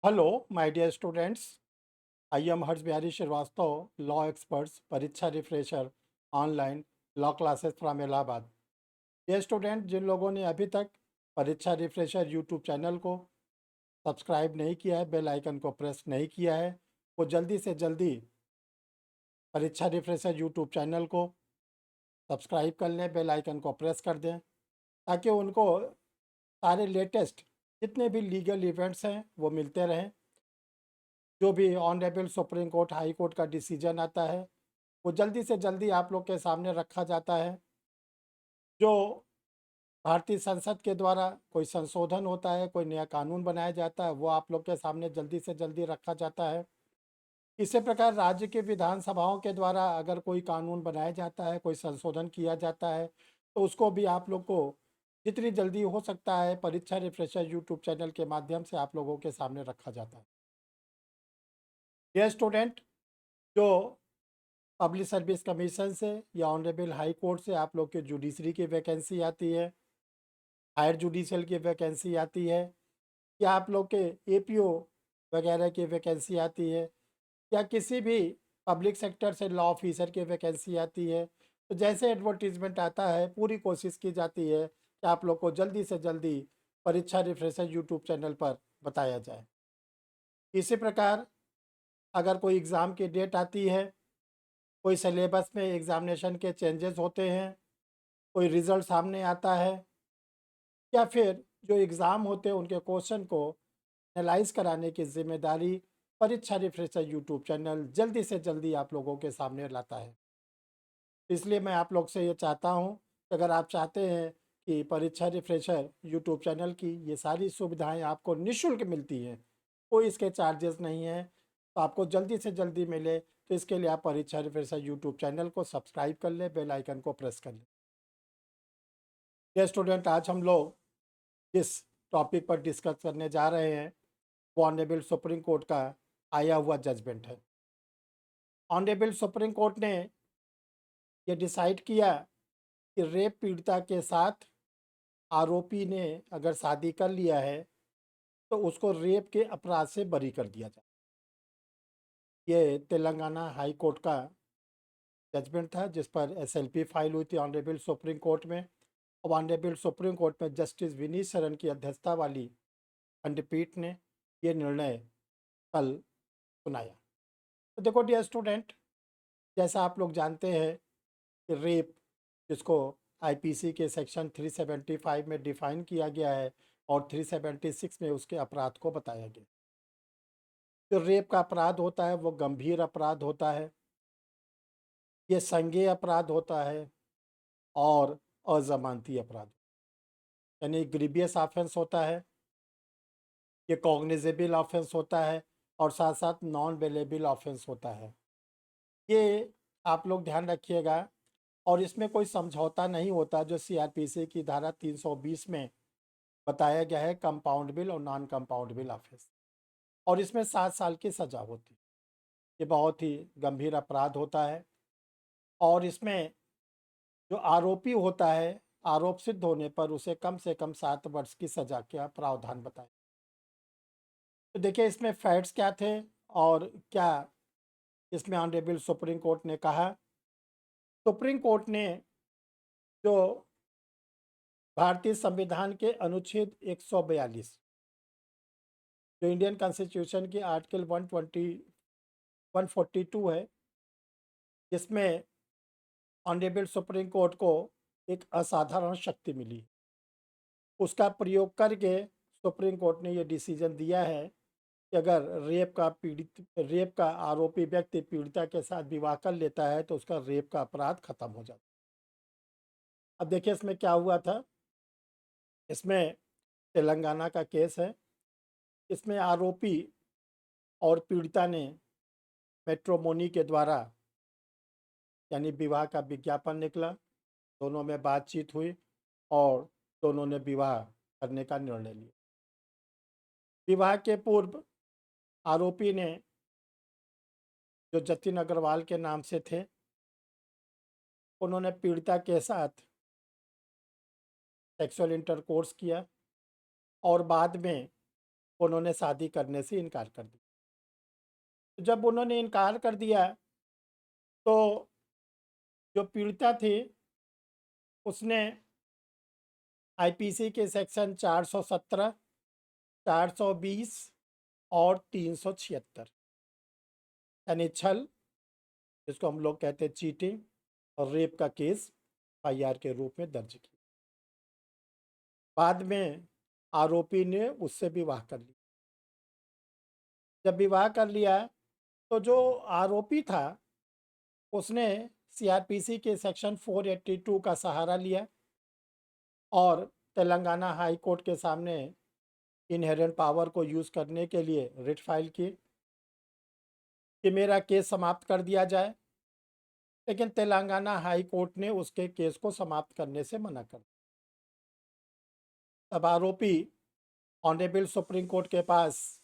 Hello my dear students. I am Harsh Bihari Shrivastava, law experts Pariksha refresher online law classes from Allahabad. ये student जिन लोगों ने अभी तक परीक्षा रिफ्रेशर यूट्यूब चैनल को सब्सक्राइब नहीं किया है, बेल आइकन को प्रेस नहीं किया है, वो जल्दी से जल्दी परीक्षा रिफ्रेशर यूट्यूब चैनल को सब्सक्राइब कर लें, बेल आइकन को प्रेस कर दें ताकि उनको सारे लेटेस्ट जितने भी लीगल इवेंट्स हैं वो मिलते रहें। जो भी honourable supreme court, high court का डिसीजन आता है वो जल्दी से जल्दी आप लोग के सामने रखा जाता है। जो भारतीय संसद के द्वारा कोई संशोधन होता है, कोई नया कानून बनाया जाता है, वो आप लोग के सामने जल्दी से जल्दी रखा जाता है। इसी प्रकार राज्य के विधानसभाओं के द्वारा अगर कोई कानून बनाया जाता है, कोई संशोधन किया जाता है, तो उसको भी आप लोग को जितनी जल्दी हो सकता है परीक्षा रिफ्रेशर यूट्यूब चैनल के माध्यम से आप लोगों के सामने रखा जाता है। ये स्टूडेंट जो पब्लिक सर्विस कमीशन से या ऑनरेबल हाई कोर्ट से आप लोग के जुडिशरी की वैकेंसी आती है, हायर जुडिशियल की वैकेंसी आती है, या आप लोग के एपीओ वगैरह की वैकेंसी आती है, या किसी भी पब्लिक सेक्टर से लॉ ऑफिसर की वैकेंसी आती है, तो जैसे एडवर्टीजमेंट आता है पूरी कोशिश की जाती है कि आप लोग को जल्दी से जल्दी परीक्षा रिफ्रेशर यूट्यूब चैनल पर बताया जाए। इसी प्रकार अगर कोई एग्ज़ाम की डेट आती है, कोई सिलेबस में एग्ज़ामिनेशन के चेंजेस होते हैं, कोई रिज़ल्ट सामने आता है, या फिर जो एग्ज़ाम होते हैं उनके क्वेश्चन को एनालाइज कराने की जिम्मेदारी परीक्षा रिफ्रेशर यूट्यूब चैनल जल्दी से जल्दी आप लोगों के सामने लाता है। इसलिए मैं आप लोग से ये चाहता हूँ कि अगर आप चाहते हैं कि परीक्षा रिफ्रेशर यूट्यूब चैनल की ये सारी सुविधाएं आपको निःशुल्क मिलती हैं, कोई इसके चार्जेस नहीं है, तो आपको जल्दी से जल्दी मिले, तो इसके लिए आप परीक्षा रिफ्रेशर यूट्यूब चैनल को सब्सक्राइब कर लें, बेल आइकन को प्रेस कर लें। ये स्टूडेंट आज हम लोग जिस टॉपिक पर डिस्कस करने जा रहे हैं वो ऑनरेबल सुप्रीम कोर्ट का आया हुआ जजमेंट है। ऑनरेबल सुप्रीम कोर्ट ने ये डिसाइड किया कि रेप पीड़िता के साथ आरोपी ने अगर शादी कर लिया है तो उसको रेप के अपराध से बरी कर दिया जाए। ये तेलंगाना हाई कोर्ट का जजमेंट था जिस पर एसएलपी फाइल हुई थी ऑनरेबल सुप्रीम कोर्ट में। अब ऑनरेबल सुप्रीम कोर्ट में जस्टिस विनीत शरण की अध्यक्षता वाली खंडपीठ ने ये निर्णय कल सुनाया। तो देखो डियर स्टूडेंट, जैसा आप लोग जानते हैं कि रेप जिसको आईपीसी के सेक्शन 375 में डिफाइन किया गया है और 376 में उसके अपराध को बताया गया। जो रेप का अपराध होता है वो गंभीर अपराध होता है, ये संज्ञेय अपराध होता है और अजमानती अपराध, यानी ग्रीवियस ऑफेंस होता है, ये कॉग्निजेबल ऑफेंस होता है और साथ साथ नॉन बेलेबल ऑफेंस होता है। ये आप लोग ध्यान रखिएगा। और इसमें कोई समझौता नहीं होता जो सीआरपीसी की धारा 320 में बताया गया है, कंपाउंडेबल और नॉन कंपाउंडेबल ऑफेंस, और इसमें 7 साल की सज़ा होती है। ये बहुत ही गंभीर अपराध होता है और इसमें जो आरोपी होता है, आरोप सिद्ध होने पर उसे कम से कम 7 वर्ष की सज़ा का प्रावधान बताया। तो देखिए इसमें फैक्ट्स क्या थे और क्या इसमें ऑनरेबल सुप्रीम कोर्ट ने कहा। सुप्रीम कोर्ट ने जो भारतीय संविधान के अनुच्छेद 142, जो इंडियन कॉन्स्टिट्यूशन की आर्टिकल 142 है, जिसमें ऑनरेबल सुप्रीम कोर्ट को एक असाधारण शक्ति मिली, उसका प्रयोग करके सुप्रीम कोर्ट ने ये डिसीजन दिया है कि अगर रेप का आरोपी व्यक्ति पीड़िता के साथ विवाह कर लेता है तो उसका रेप का अपराध खत्म हो जाता है। अब देखिए इसमें क्या हुआ था। इसमें तेलंगाना का केस है। इसमें आरोपी और पीड़िता ने मैट्रिमोनी के द्वारा, यानी विवाह का विज्ञापन निकला, दोनों में बातचीत हुई और दोनों ने विवाह करने का निर्णय लिया। विवाह के पूर्व आरोपी ने, जो जतिन अग्रवाल के नाम से थे, उन्होंने पीड़िता के साथ सेक्सुअल इंटरकोर्स किया और बाद में उन्होंने शादी करने से इनकार कर दिया। तो जब उन्होंने इनकार कर दिया तो जो पीड़िता थी उसने आईपीसी के सेक्शन 417, 420 और 376 यानी छल, जिसको हम लोग कहते हैं चीटिंग, और रेप का केस एफआईआर के रूप में दर्ज किया। बाद में आरोपी ने उससे विवाह कर लिया। जब विवाह कर लिया तो जो आरोपी था उसने सीआरपीसी के सेक्शन 482 का सहारा लिया और तेलंगाना हाई कोर्ट के सामने इनहेरेंट पावर को यूज़ करने के लिए रिट फाइल की कि मेरा केस समाप्त कर दिया जाए, लेकिन तेलंगाना हाई कोर्ट ने उसके केस को समाप्त करने से मना कर दिया। तब आरोपी ऑनरेबल सुप्रीम कोर्ट के पास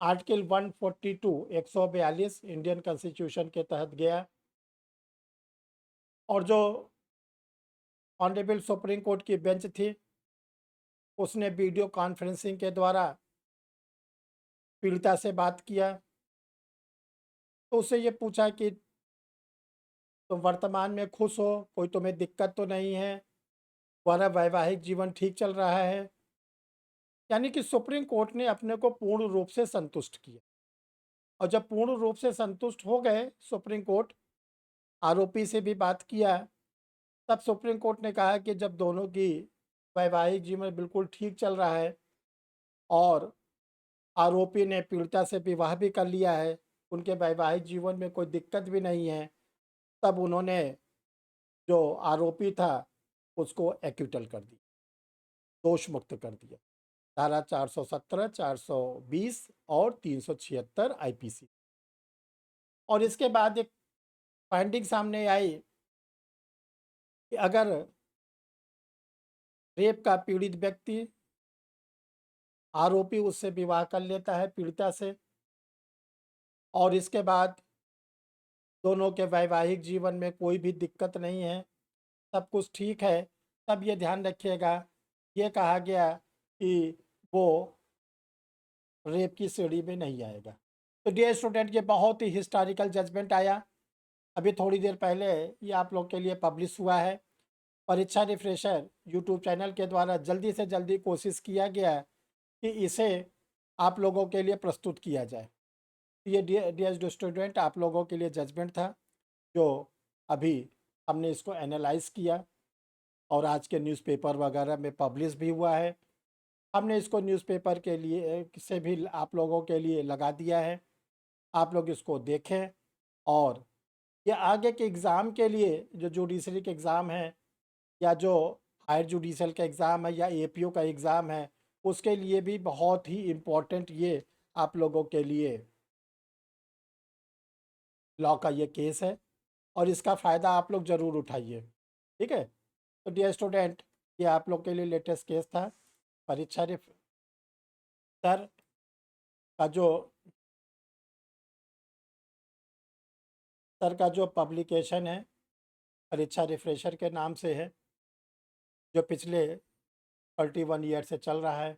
आर्टिकल 142 142 इंडियन कॉन्स्टिट्यूशन के तहत गया और जो ऑनरेबल सुप्रीम कोर्ट की बेंच थी उसने वीडियो कॉन्फ्रेंसिंग के द्वारा पीड़िता से बात किया। तो उससे ये पूछा कि तुम वर्तमान में खुश हो, कोई तुम्हें दिक्कत तो नहीं है, तुम्हारा वैवाहिक जीवन ठीक चल रहा है। यानी कि सुप्रीम कोर्ट ने अपने को पूर्ण रूप से संतुष्ट किया और जब पूर्ण रूप से संतुष्ट हो गए सुप्रीम कोर्ट, आरोपी से भी बात किया, तब सुप्रीम कोर्ट ने कहा कि जब दोनों की वैवाहिक जीवन बिल्कुल ठीक चल रहा है और आरोपी ने पीड़िता से विवाह भी कर लिया है, उनके वैवाहिक जीवन में कोई दिक्कत भी नहीं है, तब उन्होंने जो आरोपी था उसको एक्विटल कर दिया, दोष मुक्त कर दिया। धारा 417, 420 और 376 आईपीसी। और इसके बाद एक फाइंडिंग सामने आई कि अगर रेप का पीड़ित व्यक्ति, आरोपी उससे विवाह कर लेता है पीड़िता से और इसके बाद दोनों के वैवाहिक जीवन में कोई भी दिक्कत नहीं है, सब कुछ ठीक है, तब ये ध्यान रखिएगा, ये कहा गया कि वो रेप की श्रेणी में नहीं आएगा। तो डियर स्टूडेंट, ये बहुत ही हिस्टोरिकल जजमेंट आया, अभी थोड़ी देर पहले ये आप लोग के लिए पब्लिश हुआ है। परीक्षा रिफ्रेशर यूट्यूब चैनल के द्वारा जल्दी से जल्दी कोशिश किया गया है कि इसे आप लोगों के लिए प्रस्तुत किया जाए। ये डियर स्टूडेंट आप लोगों के लिए जजमेंट था जो अभी हमने इसको एनालाइज किया और आज के न्यूज़पेपर वगैरह में पब्लिश भी हुआ है। हमने इसको न्यूज़पेपर के लिए से भी आप लोगों के लिए लगा दिया है, आप लोग इसको देखें और ये आगे के एग्ज़ाम के लिए जो जुडिशरी के एग्ज़ाम है या जो हायर जुडिशल का एग्ज़ाम है या एपीओ का एग्ज़ाम है, उसके लिए भी बहुत ही इम्पोर्टेंट ये आप लोगों के लिए लॉ का ये केस है और इसका फ़ायदा आप लोग ज़रूर उठाइए। ठीक है, तो डियर स्टूडेंट, ये आप लोग के लिए लेटेस्ट केस था। परीक्षा सर का जो पब्लिकेशन है परीक्षा रिफ्रेशर के नाम से है, जो पिछले 31 ईयर से चल रहा है।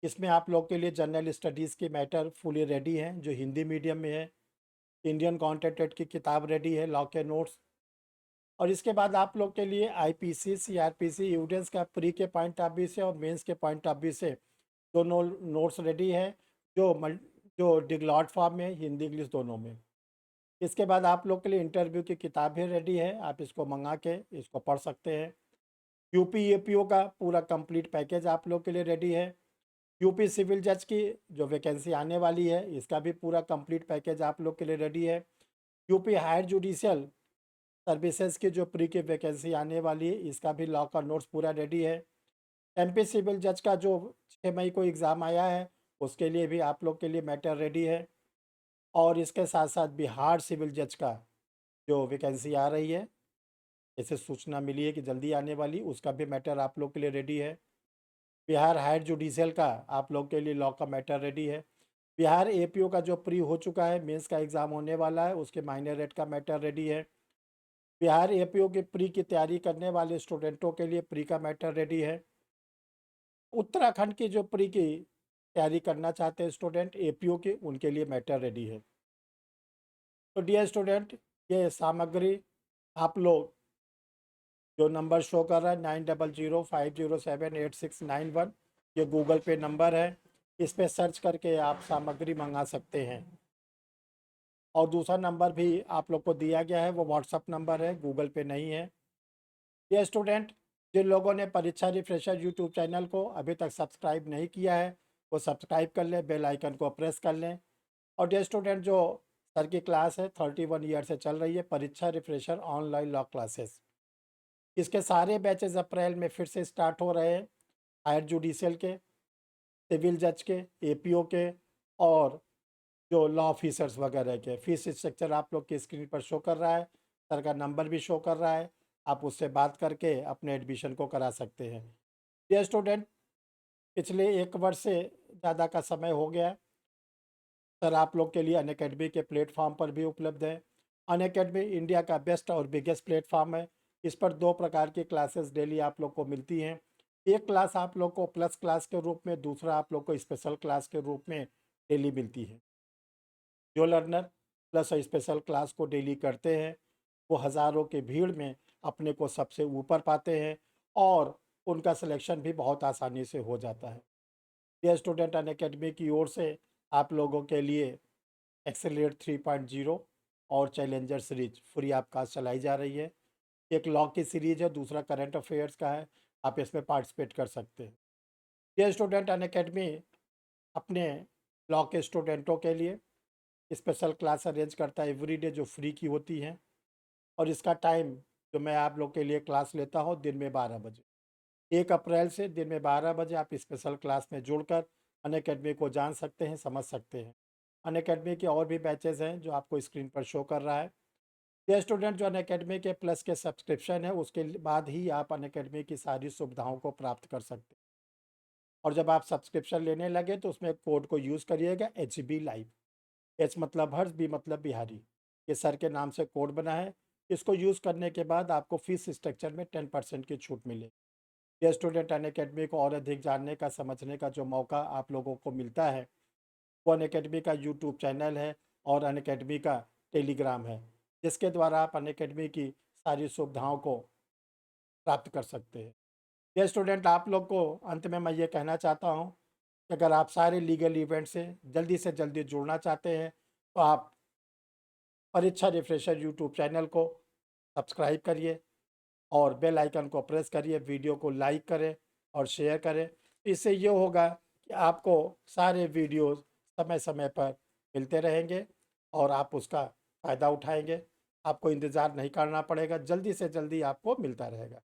इसमें आप लोग के लिए जनरल स्टडीज़ की मैटर फुली रेडी है, जो हिंदी मीडियम में है। इंडियन कॉन्टेंटेड की किताब रेडी है, लॉ के नोट्स। और इसके बाद आप लोग के लिए आईपीसी, सीआरपीसी, एविडेंस का प्री के पॉइंट ऑफ व्यू से और मेंस के पॉइंट ऑफ व्यू से दोनों नोट्स रेडी है, जो जो डिगलॉट फॉर्म में, हिंदी इंग्लिश दोनों में। इसके बाद आप लोग के लिए इंटरव्यू की किताब भी रेडी है, आप इसको मंगा के इसको पढ़ सकते हैं। यूपी एपीओ का पूरा कंप्लीट पैकेज आप लोग के लिए रेडी है। यूपी सिविल जज की जो वैकेंसी आने वाली है, इसका भी पूरा कंप्लीट पैकेज आप लोग के लिए रेडी है। यूपी हायर जुडिशियल सर्विसेज की जो प्री की वैकेंसी आने वाली है, इसका भी लॉ का नोट्स पूरा रेडी है। एमपी सिविल जज का जो 6 मई को एग्ज़ाम आया है, उसके लिए भी आप लोग के लिए मैटर रेडी है। और इसके साथ साथ बिहार सिविल जज का जो वैकेंसी आ रही है, जैसे सूचना मिली है कि जल्दी आने वाली, उसका भी मैटर आप लोग के लिए रेडी है। बिहार हायर जुडिशियल का आप लोग के लिए लॉ का मैटर रेडी है। बिहार एपीओ का जो प्री हो चुका है, मेंस का एग्ज़ाम होने वाला है, उसके माइनर रेट का मैटर रेडी है। बिहार एपीओ के प्री की तैयारी करने वाले स्टूडेंटों के लिए प्री का मैटर रेडी है। उत्तराखंड की जो प्री की तैयारी करना चाहते हैं स्टूडेंट एपीओ की, उनके लिए मैटर रेडी है। तो डियर स्टूडेंट, ये सामग्री आप लोग जो नंबर शो कर रहा है 9005078691, ये गूगल पे नंबर है, इस पर सर्च करके आप सामग्री मंगा सकते हैं। और दूसरा नंबर भी आप लोग को दिया गया है, वो व्हाट्सअप नंबर है, गूगल पे नहीं है। ये स्टूडेंट जिन लोगों ने परीक्षा रिफ्रेशर यूट्यूब चैनल को अभी तक सब्सक्राइब नहीं किया है, वो सब्सक्राइब कर लें, बेल आइकन को प्रेस कर लें। और ये स्टूडेंट जो सर की क्लास है 31 ईयर से चल रही है, परीक्षा रिफ्रेशर ऑनलाइन लॉ क्लासेस, इसके सारे बैचेस अप्रैल में फिर से स्टार्ट हो रहे हैं। हायर जुडिशियल के, सिविल जज के, एपीओ के और जो लॉ ऑफिसर्स वगैरह के। फीस स्ट्रक्चर आप लोग की स्क्रीन पर शो कर रहा है, सर का नंबर भी शो कर रहा है, आप उससे बात करके अपने एडमिशन को करा सकते हैं। ये स्टूडेंट पिछले 1 वर्ष से ज़्यादा का समय हो गया है, सर आप लोग के लिए अनअकैडमी के प्लेटफॉर्म पर भी उपलब्ध है। अनअकैडमी इंडिया का बेस्ट और बिगेस्ट प्लेटफॉर्म है। इस पर 2 प्रकार की क्लासेस डेली आप लोग को मिलती हैं। एक क्लास आप लोग को प्लस क्लास के रूप में, दूसरा आप लोग को स्पेशल क्लास के रूप में डेली मिलती है। जो लर्नर प्लस और स्पेशल क्लास को डेली करते हैं, वो हज़ारों की भीड़ में अपने को सबसे ऊपर पाते हैं और उनका सिलेक्शन भी बहुत आसानी से हो जाता है। ये स्टूडेंट अनअकैडमी की ओर से आप लोगों के लिए एक्सेलरेट 3.0 और चैलेंजर सीरीज फ्री आपकास्ट चलाई जा रही है। एक लॉ की सीरीज है, दूसरा करंट अफेयर्स का है, आप इसमें पार्टिसिपेट कर सकते हैं। ये स्टूडेंट अनअकैडमी अपने लॉ के स्टूडेंटों के लिए स्पेशल क्लास अरेंज करता है एवरीडे, जो फ्री की होती हैं। और इसका टाइम जो मैं आप लोग के लिए क्लास लेता हूँ, दिन में 12 बजे, 1 अप्रैल से दिन में 12 बजे आप स्पेशल क्लास में जुड़कर अनअकैडमी को जान सकते हैं, समझ सकते हैं। अनअकैडमी के और भी बैचेज़ हैं जो आपको स्क्रीन पर शो कर रहा है। ये स्टूडेंट जो अनअकैडमी के प्लस के सब्सक्रिप्शन है, उसके बाद ही आप अनअकैडमी की सारी सुविधाओं को प्राप्त कर सकते हैं। और जब आप सब्सक्रिप्शन लेने लगे तो उसमें कोड को यूज़ करिएगा HB लाइव। एच मतलब हर्ष, बी मतलब बिहारी, ये सर के नाम से कोड बना है। इसको यूज़ करने के बाद आपको फीस स्ट्रक्चर में 10% की छूट मिलेगी। ये स्टूडेंट अनअकैडमी को और अधिक जानने का, समझने का जो मौका आप लोगों को मिलता है, वो अनअकैडमी का यूट्यूब चैनल है और अनअकैडमी का टेलीग्राम है, जिसके द्वारा आप अनअकैडमी की सारी सुविधाओं को प्राप्त कर सकते हैं। ये स्टूडेंट आप लोग को अंत में मैं ये कहना चाहता हूँ कि अगर आप सारे लीगल इवेंट से जल्दी जुड़ना चाहते हैं, तो आप परीक्षा रिफ्रेशर यूट्यूब चैनल को सब्सक्राइब करिए और बेल आइकन को प्रेस करिए, वीडियो को लाइक करें और शेयर करें। इससे ये होगा कि आपको सारे वीडियोस समय समय पर मिलते रहेंगे और आप उसका फ़ायदा उठाएंगे। आपको इंतज़ार नहीं करना पड़ेगा, जल्दी से जल्दी आपको मिलता रहेगा।